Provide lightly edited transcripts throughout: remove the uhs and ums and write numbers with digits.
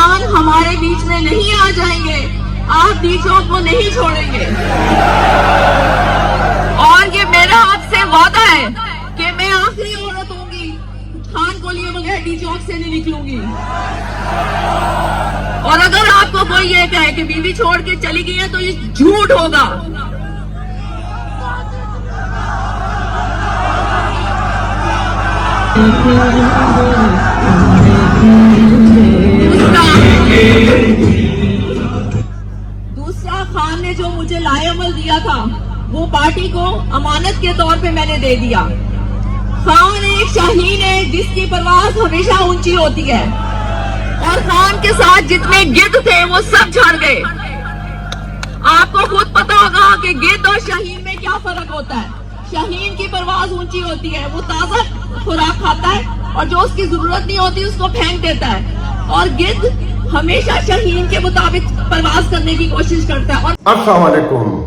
خان ہمارے بیچ میں نہیں آ جائیں گے، آپ ڈی چوک کو نہیں چھوڑیں گے. اور یہ میرا آپ سے وعدہ ہے کہ میں آخری عورت ہوں گی خان کو لیے بغیر ڈی چوک سے نہیں نکلوں گی. اور اگر آپ کو کوئی یہ کہے کہ بیوی چھوڑ کے چلی گئی ہے تو یہ جھوٹ ہوگا. دوسرا، خان نے جو مجھے لائے عمل دیا تھا وہ پارٹی کو امانت کے طور پہ میں نے دے دیا. خان ایک شاہین ہے جس کی پرواز ہمیشہ اونچی ہوتی ہے، اور خان کے ساتھ جتنے گرد تھے وہ سب جھڑ گئے. آپ کو خود پتا ہوگا کہ گرد اور شاہین میں کیا فرق ہوتا ہے. شاہین کی پرواز اونچی ہوتی ہے، وہ تازہ خوراک کھاتا ہے اور جو اس کی ضرورت نہیں ہوتی اس کو پھینک دیتا ہے، اور گرد ہمیشہ شاہین کے مطابق پرواز کرنے کی کوشش کرتا ہے. السلام علیکم.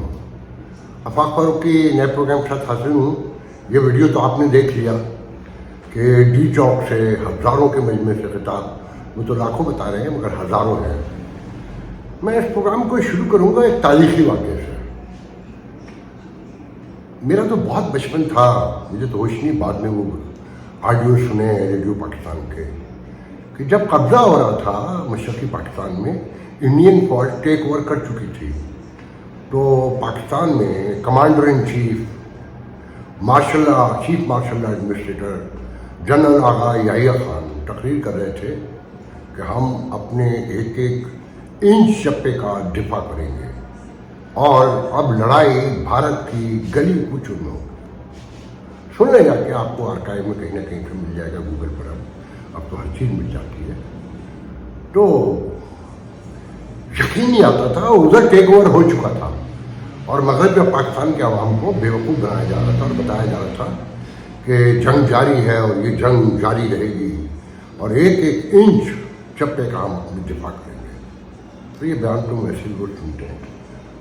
افاق فاروقی نئے پروگرام کے ساتھ حاضر ہوں. یہ ویڈیو تو آپ نے دیکھ لیا کہ ڈی چوک سے ہزاروں کے مجمع سے خطاب، وہ تو لاکھوں بتا رہے ہیں مگر ہزاروں ہیں. میں اس پروگرام کو شروع کروں گا ایک تاریخی واقعے سے. میرا تو بہت بچپن تھا، مجھے تو ہوش نہیں، بعد میں وہ آڈیو سنے ریڈیو پاکستان کے کہ جب قبضہ ہو رہا تھا مشرقی پاکستان میں، انڈین فوج ٹیک اوور کر چکی تھی، تو پاکستان میں commander in chief chief marshal administrator general Agha Yahya Khan تقریر کر رہے تھے کہ ہم اپنے ایک ایک انچ چپے کا دفاع کریں گے، اور اب لڑائی بھارت کی گلی کوچوں میں ہوگی. سن لیں گا کہ آپ کو آرکائیو میں کہیں نہ کہیں سے مل جائے گا، گوگل پر اب تو ہر چیز مل جاتی ہے. تو یقین نہیں آتا تھا، ادھر ٹیک اوور ہو چکا تھا اور مغرب میں پاکستان کے عوام کو بیوقوف بنایا جا رہا تھا اور بتایا جا رہا تھا کہ جنگ جاری ہے اور یہ جنگ جاری رہے گی اور ایک ایک انچ چپے کا ہم اپنے دفاع کریں گے. تو یہ بیان تو ویسے لوگ سنتے ہیں.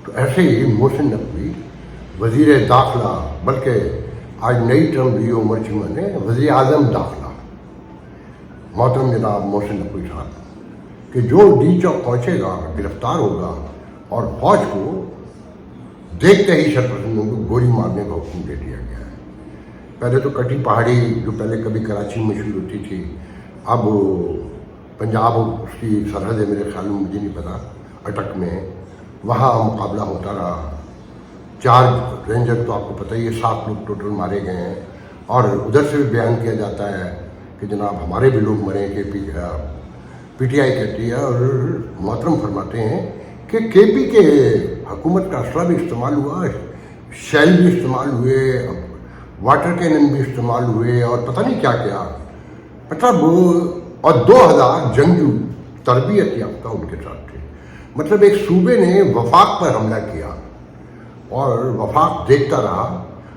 تو ایسے ہی محسن نقوی وزیر داخلہ، بلکہ آج نئی ٹرم لی عمر چیمہ نے وزیر اعظم داخلہ، محترم جناب محسن نقوی صاحب، کہ جو ڈی چوک پہنچے گا گرفتار ہوگا اور فوج کو دیکھتے ہی شرپسندوں کو گولی مارنے کا حکم دے دیا گیا ہے. پہلے تو کٹی پہاڑی جو پہلے کبھی کراچی میں مشہور ہوتی تھی، اب پنجاب اس کی سرحد ہے میرے خیال میں، مجھے نہیں پتا، اٹک میں وہاں مقابلہ ہوتا رہا. 4 رینجر تو آپ کو پتہ ہی ہے، 7 لوگ ٹوٹل مارے گئے ہیں. اور ادھر سے بھی بیان کیا جاتا ہے کہ جناب ہمارے بھی لوگ مرے، کہ پی ٹی آئی کہتی ہے. اور محترم فرماتے ہیں کہ کے پی کے حکومت کا اسلحہ بھی استعمال ہوا، شیل بھی استعمال ہوئے، واٹر کینن بھی استعمال ہوئے، اور پتہ نہیں کیا کیا، مطلب اور 2000 جنگجو تربیت یافتہ ان کے ساتھ تھے. مطلب ایک صوبے نے وفاق پر حملہ کیا اور وفاق دیکھتا رہا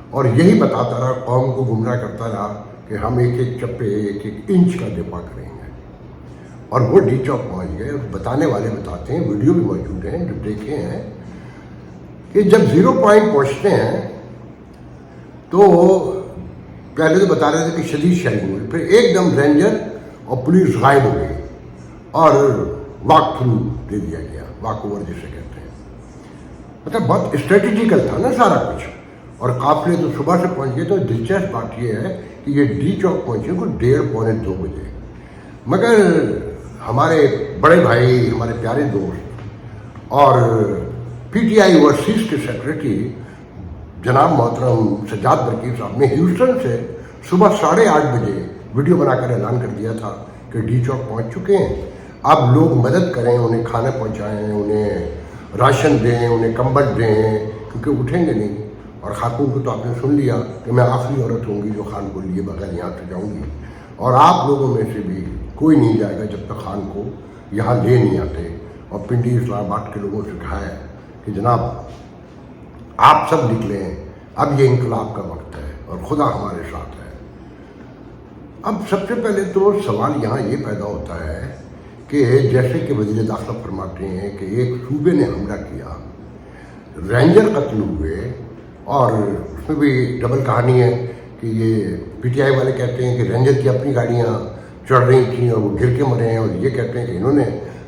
اور یہی بتاتا رہا، قوم کو گمراہ کرتا رہا کہ ہم ایک ایک چپے ایک ایک انچ کا دفاع کریں گے. اور وہ ڈی چوک پہنچ گئے. بتانے والے بتاتے ہیں، ویڈیو بھی موجود ہیں جو دیکھے ہیں، کہ جب 0 پوائنٹ پہنچتے ہیں تو پہلے تو بتا رہے تھے کہ شدید شیلنگ ہوئی، پھر ایک دم رینجر اور پولیس غائب ہو گئی اور واک تھرو دے دیا گیا، واک اوور جسے کہتے ہیں. مطلب بہت اسٹریٹجیکل تھا نا سارا کچھ. اور قافلے تو صبح سے پہنچ گئے. تو دلچسپ بات یہ ہے کہ یہ ڈی چوک پہنچے کو 1:30 پونے 2 بجے. مگر ہمارے بڑے بھائی، ہمارے پیارے دوست اور پی ٹی آئی اوورسیز کے سیکرٹری جناب محترم سجاد برقی صاحب نے ہیوسٹن سے صبح 8:30 بجے ویڈیو بنا کر اعلان کر دیا تھا کہ ڈی چوک پہنچ چکے ہیں، اب لوگ مدد کریں، انہیں کھانا پہنچائیں، انہیں راشن دیں، انہیں کمبل دیں، کیونکہ اٹھیں گے نہیں. اور خاتون کو تو آپ نے سن لیا کہ میں آخری عورت ہوں گی جو خان کو لیے بغیر یہاں سے جاؤں گی، اور آپ لوگوں میں سے بھی کوئی نہیں جائے گا جب تک خان کو یہاں لے نہیں آتے. اور پنڈی اسلام آباد کے لوگوں سے کہا ہے کہ جناب آپ سب نکلیں، اب یہ انقلاب کا وقت ہے اور خدا ہمارے ساتھ ہے. اب سب سے پہلے تو سوال یہاں یہ پیدا ہوتا ہے کہ جیسے کہ وزیر داخلہ فرماتے ہیں کہ ایک صوبے نے حملہ کیا، رینجر قتل ہوئے، اور اس میں بھی ڈبل کہانی ہے کہ یہ پی ٹی آئی والے کہتے ہیں کہ رینجر کی اپنی گاڑیاں چڑھ رہی تھیں اور وہ گر کے مرے ہیں، اور یہ کہتے ہیں کہ انہوں نے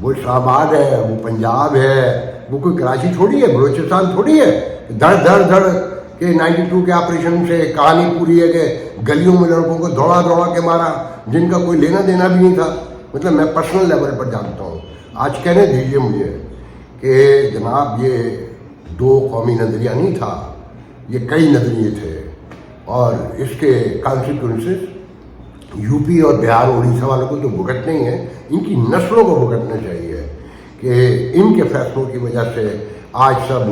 وہ اسلام آباد ہے, وہ پنجاب ہے, وہ کوئی کراچی تھوڑی ہے, بلوچستان تھوڑی ہے. دھڑ دھڑ دھڑ کہ 92 کے آپریشن سے کہانی پوری ہے کہ گلیوں میں لڑکوں کو دوڑا دوڑا کے مارا جن کا کوئی لینا دینا بھی نہیں تھا. مطلب میں پرسنل لیول پر جانتا ہوں. آج کہنے دیجیے مجھے کہ جناب یہ دو قومی نظریہ نہیں تھا, یہ کئی نظریے تھے, اور اس کے کانسیکوینسز یو پی اور بہار اڑیسہ والوں کو تو بھگتنے ہی ہیں, ان کی نسلوں کو بھگتنا چاہیے کہ ان کے فیصلوں کی وجہ سے آج سب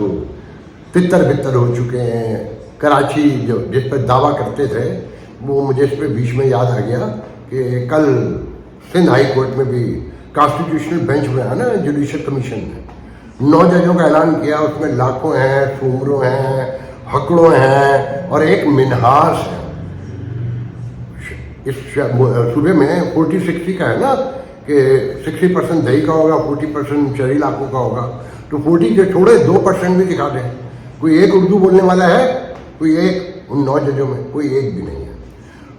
تتر بتر ہو چکے ہیں. کراچی جو جس پہ دعویٰ کرتے تھے وہ مجھے اس پہ بیچ میں یاد آ گیا کہ کل سندھ ہائی کورٹ میں بھی کانسٹیٹیوشنل بینچ میں ہے نا, جوڈیشل کمیشن نے 9 ججوں کا اعلان کیا. اس میں لاکھوں ہیں, سومروں ہیں, ہکڑوں ہیں اور ایک منہاس ہے. اس صوبے میں 40-60 کا ہے نا کہ 60% دہی کا ہوگا, 40% شہری علاقوں کا ہوگا. تو 40 کے چھوڑے 2% بھی دکھا دیں. کوئی ایک اردو بولنے والا ہے, کوئی ایک ان 9 ججوں میں کوئی ایک بھی نہیں ہے.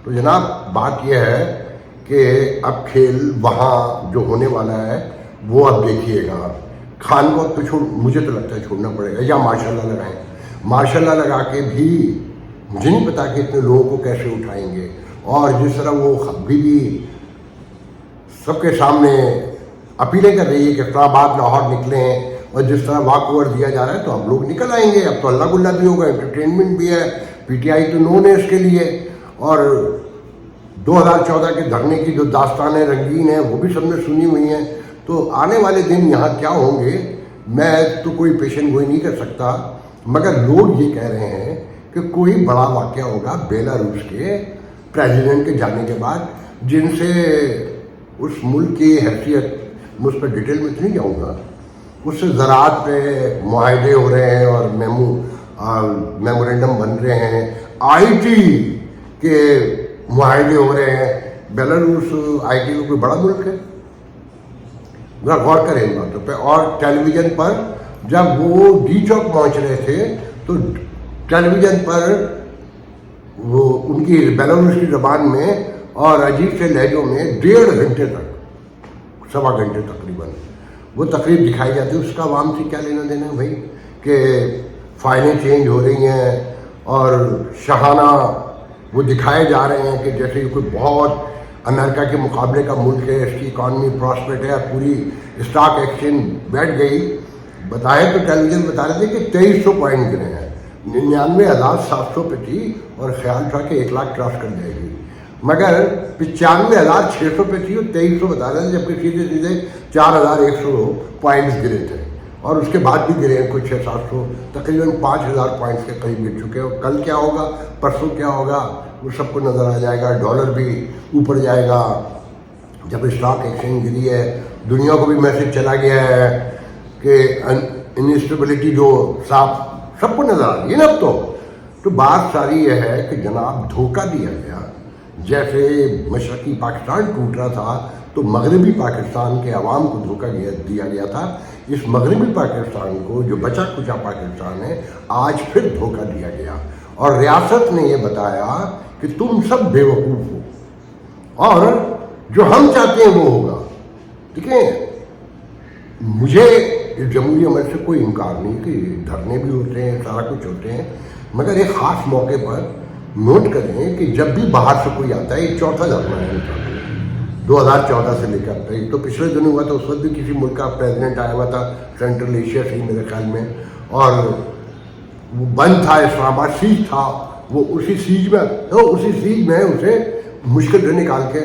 تو جناب بات یہ ہے کہ اب کھیل وہاں جو ہونے والا ہے وہ اب دیکھیے گا. خان کو تو مجھے تو لگتا ہے چھوڑنا پڑے گا, یا ماشاء اللہ لگائیں. ماشاء اللہ لگا کے بھی مجھے نہیں پتا کہ اتنے لوگوں کو کیسے اٹھائیں گے. اور جس طرح وہ بھی سب کے سامنے اپیلیں کر رہی ہے کہ اسلام آباد لاہور نکلیں, اور جس طرح واک اوور دیا جا رہا ہے تو اب لوگ نکل آئیں گے. اب تو اللہ گلہ بھی ہوگا, انٹرٹینمنٹ بھی ہے. پی ٹی آئی تو نون ہے اس کے لیے. اور 2014 کے دھرنے کی جو داستانیں رنگین ہیں وہ بھی سب نے سنی ہوئی ہیں. تو آنے والے دن یہاں کیا ہوں گے میں تو کوئی پیشن گوئی نہیں کر سکتا, مگر لوگ یہ کہہ رہے ہیں کہ کوئی بڑا واقعہ ہوگا بیلاروس کے پریزیڈنٹ کے جانے کے بعد, جن سے اس ملک کی حیثیت میں اس پہ ڈیٹیل میں تو نہیں جاؤں گا. اس سے زراعت پہ معاہدے ہو رہے ہیں اور میمورینڈم بن رہے ہیں, آئی ٹی کے معاہدے ہو رہے ہیں. بیلاروس آئی ٹی کا کوئی بڑا ملک ہے, ذرا غور کریں ان باتوں پہ. اور ٹیلی ویژن پر جب وہ ڈی چوک پہنچ رہے تھے تو ٹیلی ویژن پر وہ ان کی بیلاروس کی زبان میں اور عجیب سے لہجوں میں 1.5 گھنٹے تک, 1.25 گھنٹے تقریباً وہ تقریب دکھائی جاتی ہے. اس کا عوام سے کیا لینا دینا ہے بھائی کہ فائلیں چینج ہو رہی ہیں اور شاہانہ وہ دکھائے جا رہے ہیں کہ جیسے یہ کوئی بہت امریکہ کے مقابلے کا ملک ہے, اس کی اکانومی پراسپیرٹ ہے, پوری اسٹاک ایکسچینج بیٹھ گئی. بتائے تو ٹیلی ویژن بتا رہے تھے کہ 2300 پوائنٹ گرے ہیں, 99,700 پہ تھی اور خیال تھا کہ 1 لاکھ کراس کر جائے گی, مگر 95,600 پہ تھی اور 2300 بتا رہے تھے, جبکہ سیدھے سیدھے 4,100 پوائنٹس گرے تھے. اور اس کے بعد بھی گرے ہیں کچھ 600-700, تقریباً 5,000 پوائنٹس کے قریب گر چکے ہیں. اور کل کیا ہوگا, پرسوں کیا ہوگا, وہ سب کو نظر آ جائے گا. ڈالر بھی اوپر جائے گا. جب اسٹاک ایکسچینج گری ہے, دنیا کو بھی میسج چلا گیا ہے کہ انسٹیبلٹی جو صاف سب کو نظر آ رہی ہے نا اب تو بات ساری یہ ہے کہ جناب دھوکہ دیا گیا. جیسے مشرقی پاکستان ٹوٹ رہا تھا تو مغربی پاکستان کے عوام کو دھوکہ دیا گیا تھا. اس مغربی پاکستان کو جو بچا کچا پاکستان ہے آج پھر دھوکہ دیا گیا, اور ریاست نے یہ بتایا کہ تم سب بے وقوف ہو اور جو ہم چاہتے ہیں وہ ہوگا. دیکھیں, مجھے اس جمہوری عمل سے کوئی انکار نہیں کہ دھرنے بھی ہوتے ہیں, سارا کچھ ہوتے ہیں, مگر ایک خاص موقع پر نوٹ کریں کہ جب بھی باہر سے کوئی آتا ہے, ایک چوتھا دھرنا ہے 2014 سے لے کر. ایک تو پچھلے دن ہوا تھا, اس وقت بھی کسی ملک کا پریزیڈنٹ آیا ہوا تھا, سینٹرل ایشیا سے میرے خیال میں, اور وہ بند تھا, اسلام آباد سیج تھا. وہ اسی سیج میں اسے مشکل سے نکال کے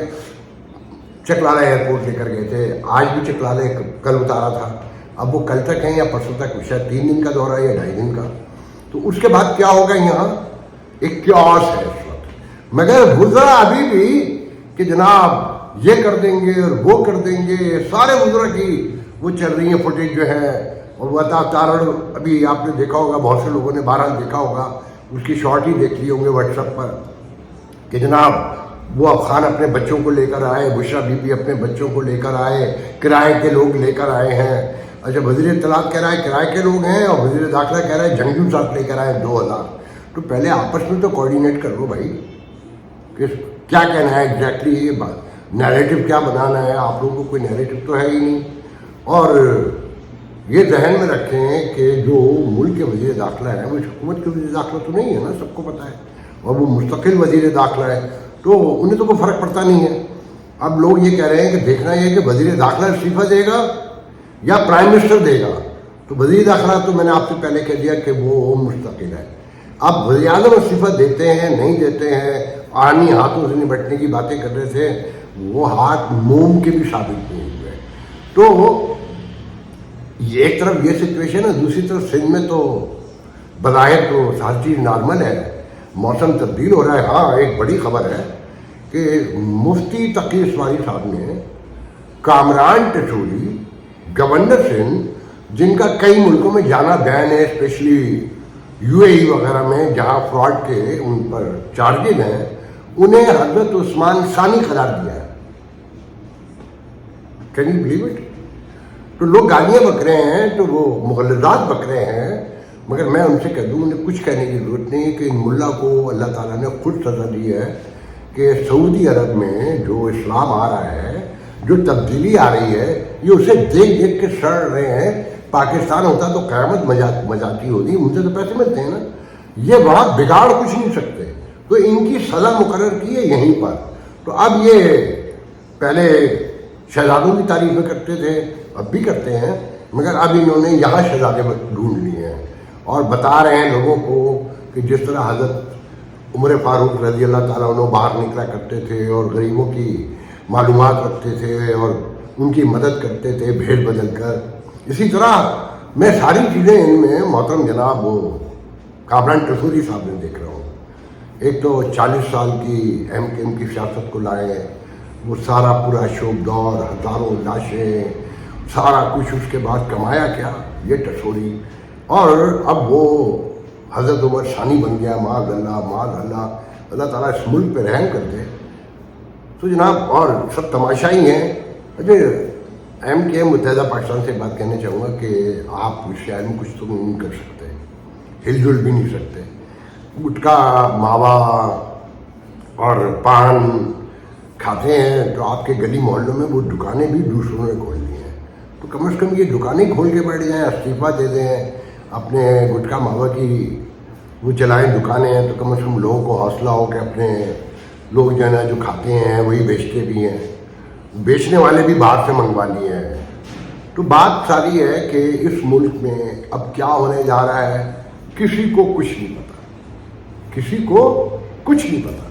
چکلالہ ایئرپورٹ لے کر گئے تھے. آج بھی چکلالہ کل اتارا تھا. اب وہ کل تک ہیں یا پرسوں تک, شاید 3 دن کا دورہ ہے یا 2.5 دن کا. تو اس کے بعد کیا ہوگا, یہاں ایک کیوس ہے اس وقت. مگر وزراء ابھی بھی کہ جناب یہ کر دیں گے اور وہ کر دیں گے, سارے وزراء کی وہ چل رہی ہیں فوٹیج جو ہے. اور وہ تارڑ ابھی آپ نے دیکھا ہوگا, بہت سے لوگوں نے بہرحال دیکھا ہوگا, اس کی شارٹ ہی دیکھ لی ہوں گے واٹس ایپ پر کہ جناب وہ افغان اپنے بچوں کو لے کر آئے, بشرا بی بی اپنے بچوں کو لے کر آئے, کرائے کے لوگ لے کر آئے ہیں. اچھا, وزیر اطلاعات کہہ رہا ہے کرائے کے لوگ ہیں, اور وزیر داخلہ کہہ رہا ہے جنگجو ساتھ لے کر آئے 2,000. تو پہلے آپس میں تو کوآرڈینیٹ کر لو بھائی کہ کیا کہنا ہے ایگزیکٹلی, یہ بات نیریٹو کیا بنانا ہے. آپ لوگوں کو کوئی نیریٹو تو ہے ہی نہیں. اور یہ ذہن میں رکھیں کہ جو ملک کے وزیر داخلہ ہیں وہ حکومت کے وزیر داخلہ تو نہیں ہے نا، سب کو پتہ ہے، اور وہ مستقل وزیر داخلہ ہے، تو انہیں تو کوئی فرق پڑتا نہیں ہے۔ اب لوگ یہ کہہ رہے ہیں کہ دیکھنا یہ کہ وزیر داخلہ استعفیٰ دے گا یا پرائم منسٹر دے گا، تو وزیر داخلہ تو میں نے آپ سے پہلے کہہ دیا کہ وہ مستقل ہے۔ اب وزیر اعظم استعفیٰ دیتے ہیں نہیں دیتے ہیں، آنی ہاتھوں سے نمٹنے کی باتیں کر رہے تھے، وہ ہاتھ موم کے بھی ثابت نہیں ہوئے۔ تو یہ ایک طرف یہ سچویشن ہے، دوسری طرف سندھ میں تو بظاہر تو ہر چیز نارمل ہے، موسم تبدیل ہو رہا ہے۔ ہاں ایک بڑی خبر ہے کہ مفتی تقی اسماعیل صاحب نے کامران ٹٹوری گورنر سندھ، جن کا کئی ملکوں میں جانا بین ہے، اسپیشلی UAE وغیرہ میں جہاں فراڈ کے ان پر چارجز ہیں، انہیں حضرت عثمان ثانی قرار دیا ہے۔ Can you believe it? تو لوگ گالیاں بک رہے ہیں، تو وہ مغلظات بک رہے ہیں، مگر میں ان سے کہہ دوں انہیں کچھ کہنے کی ضرورت نہیں کہ ان ملا کو اللہ تعالیٰ نے خود سزا دی ہے کہ سعودی عرب میں جو اسلام آ رہا ہے، جو تبدیلی آ رہی ہے، یہ اسے دیکھ دیکھ کے سڑ رہے ہیں۔ پاکستان ہوتا تو قیامت مجاتی ہوتی، ان سے تو پیسے ملتے ہیں نا، یہ وہاں بگاڑ کچھ نہیں سکتے، تو ان کی سزا مقرر کی ہے یہیں پر۔ تو اب یہ پہلے شہزادوں کی تعریفیں کرتے تھے، اب بھی کرتے ہیں، مگر اب انہوں نے یہاں شہزادے ڈھونڈ لیے ہیں اور بتا رہے ہیں لوگوں کو کہ جس طرح حضرت عمر فاروق رضی اللہ تعالیٰ عنہ باہر نکلا کرتے تھے اور غریبوں کی معلومات رکھتے تھے اور ان کی مدد کرتے تھے بھیڑ بدل کر، اسی طرح میں ساری چیزیں ان میں محترم جناب وہ کامران ٹٹوری صاحب نے دیکھ رہا ہوں۔ ایک تو 40 سال کی MKM کی سیاست کو لائے، وہ سارا پورا شوب دور، ہزاروں لاشیں، سارا کچھ، اس کے بعد کمایا کیا یہ ٹٹوری، اور اب وہ حضرت عمر ثانی بن گیا۔ معاذ اللہ معاذ اللہ، اللہ تعالیٰ اس ملک پہ رحم کر دے۔ تو جناب اور سب تماشا ہی ہیں۔ اچھا MKM متحدہ پاکستان سے بات کہنا چاہوں گا کہ آپ اس شہر میں کچھ تو نہیں کر سکتے، ہل جل بھی نہیں سکتے، گٹکا ماوا اور پان کھاتے ہیں تو آپ کے گلی محلوں میں وہ دکانیں بھی دوسروں نے کھول لی ہیں، تو کم از کم یہ دکانیں کھول کے بیٹھ جائیں، استعفیٰ دے دیں، اپنے گٹکا ماوا کی وہ چلائیں دکانیں ہیں، تو کم از کم لوگوں کو حوصلہ ہو کہ اپنے لوگ جو ہے نا جو کھاتے ہیں وہی بیچتے بھی ہیں، بیچنے والے بھی باہر سے منگوا لیے ہیں۔ تو بات ساری ہے کہ اس ملک میں اب کیا ہونے جا رہا ہے کسی کو کچھ نہیں پتا، کسی کو کچھ نہیں پتا۔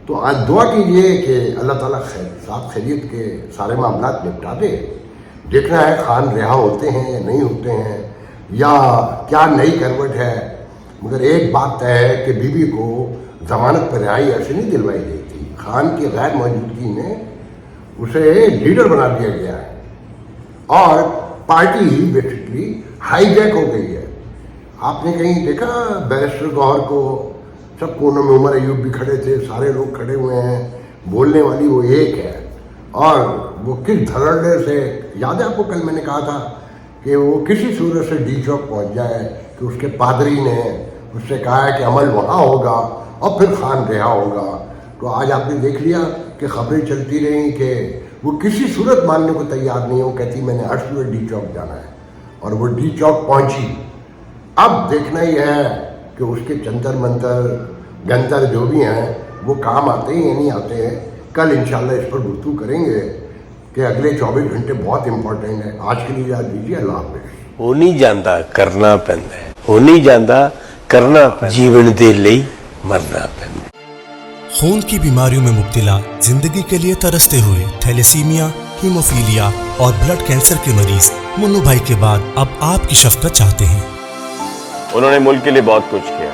تو آج دعا کیجیے کہ اللہ تعالیٰ صاحب خیریت کے سارے معاملات نپٹا دے۔ دیکھنا ہے خان رہا ہوتے ہیں یا نہیں ہوتے ہیں، یا کیا نئی کروٹ ہے، مگر ایک بات طے ہے کہ بیوی کو ضمانت پر رہائی ایسے نہیں دلوائی گئی تھی، خان کی غیر موجودگی میں اسے لیڈر بنا دیا گیا ہے اور پارٹی ہی بیسکلی ہائی جیک ہو گئی ہے۔ آپ نے کہیں دیکھا بیرسٹر گوہر کو، سب کونوں میں عمر ایوب بھی کھڑے تھے، سارے لوگ کھڑے ہوئے ہیں، بولنے والی وہ ایک ہے، اور وہ کس دھڑلے سے، یاد ہے آپ کو کل میں نے کہا تھا کہ وہ کسی صورت سے ڈی چوک پہنچ جائے، کہ اس کے پادری نے اس سے کہا ہے کہ عمل وہاں ہوگا اور پھر خان رہا ہوگا۔ تو آج آپ نے دیکھ لیا کہ خبریں چلتی رہیں کہ وہ کسی صورت ماننے کو تیار نہیں، وہ کہتی میں نے ہر صورت ڈی چوک جانا ہے، اور وہ ڈی چوک پہنچی۔ اب دیکھنا یہ ہے کہ اس کے جنتر منتر گنتر جو بھی ہیں وہ کام آتے ہیں یا نہیں آتے ہیں۔ کل انشاءاللہ اس پر گفتگو کریں گے کہ اگلے 24 گھنٹے بہت امپورٹنٹ ہیں۔ آج کے لیے یاد دیجیے، اللہ حافظ۔ ہو نہیں جاندا کرنا پیندا ہے، ہو نہیں جاندا کرنا پیندا، جیون دے لئی مرنا پیندا۔ خون کی بیماریوں میں مبتلا، زندگی کے لیے ترستے ہوئے تھیلیسیمیا، ہیموفیلیا اور بلڈ کینسر کے مریض منو بھائی کے بعد اب آپ کی شفقت چاہتے ہیں۔ انہوں نے ملک کے لیے بہت کچھ کیا،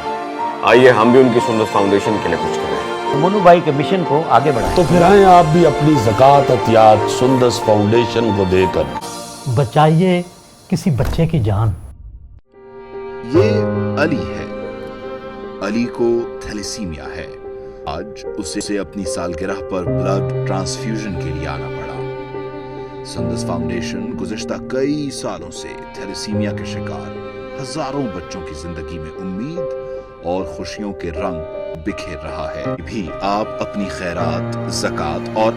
آئیے ہم بھی ان کی سندس فاؤنڈیشن کے لیے کچھ کریں، منو بھائی کے مشن کو آگے بڑھائیں۔ تو پھر آئیں آپ بھی اپنی زکوٰۃ عطیات سندس فاؤنڈیشن کو دے کر بچائیے کسی بچے کی جان۔ یہ علی ہے، علی کو تھیلیسیمیا ہے۔ آج اسے اپنی سالگرہ پر بلڈ ٹرانسفیوژن کے لیے آنا پڑا۔ سندس فاؤنڈیشن گزشتہ کئی سالوں سے تھیلیسیمیا کے شکار ہزاروں بچوں کی زندگی میں امید اور خوشیوں کے رنگ بکھیر رہا ہے۔ بھی آپ اپنی خیرات، زکوٰۃ اور